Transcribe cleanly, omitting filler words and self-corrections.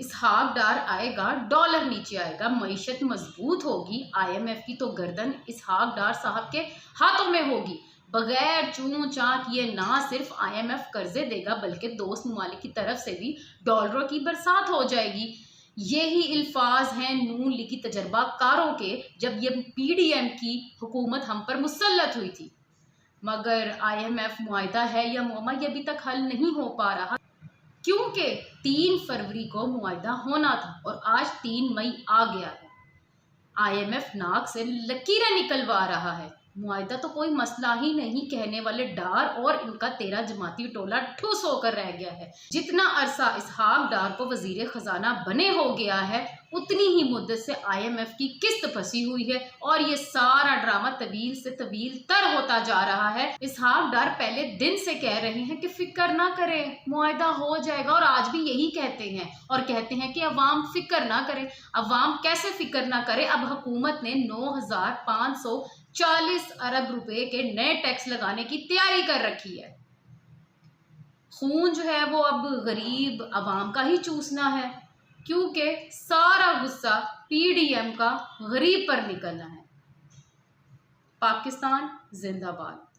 इसहाक डार आएगा, डॉलर नीचे आएगा, मईशत मजबूत होगी। IMF की तो गर्दन इसहाक डार साहब के हाथों में होगी। बगैर चूं चां किए ना सिर्फ IMF कर्जे देगा बल्कि दोस्त ममालिक की तरफ से भी डॉलरों की बरसात हो जाएगी। यही अल्फाज हैं नून लीगी तजर्बाकारों के जब ये PDM की हुकूमत हम पर मुसल्लत हुई थी। मगर IMF मुआहिदा है या मुअम्मा ये अभी तक हल नहीं हो पा रहा, क्योंकि 3 फरवरी को मुआहिदा होना था और आज 3 मई आ गया है। IMF नाक से लकीरें निकलवा रहा है। मुआहिदा तो कोई मसला ही नहीं कहने वाले डार और इनका 13 जमाती टोला ठूस होकर रह गया है। जितना अरसा इसहाक डार को वजीर खजाना बने हो गया है उतनी ही मुद्दत से IMF की किस्त फंसी हुई है और ये सारा ड्रामा तवील से तवील तर होता जा रहा है। इसहाक डार पहले दिन से कह रहे हैं कि फिक्र ना करें, मुआहिदा हो जाएगा और आज भी यही कहते हैं और कहते हैं कि अवाम फिक्र ना करें। अवाम कैसे फिक्र ना करे? अब हुकूमत ने 9,540 अरब रुपए के नए टैक्स लगाने की तैयारी कर रखी है। खून जो है वो अब गरीब अवाम का ही चूसना है, क्योंकि सारा गुस्सा PDM का गरीब पर निकलना है। पाकिस्तान जिंदाबाद।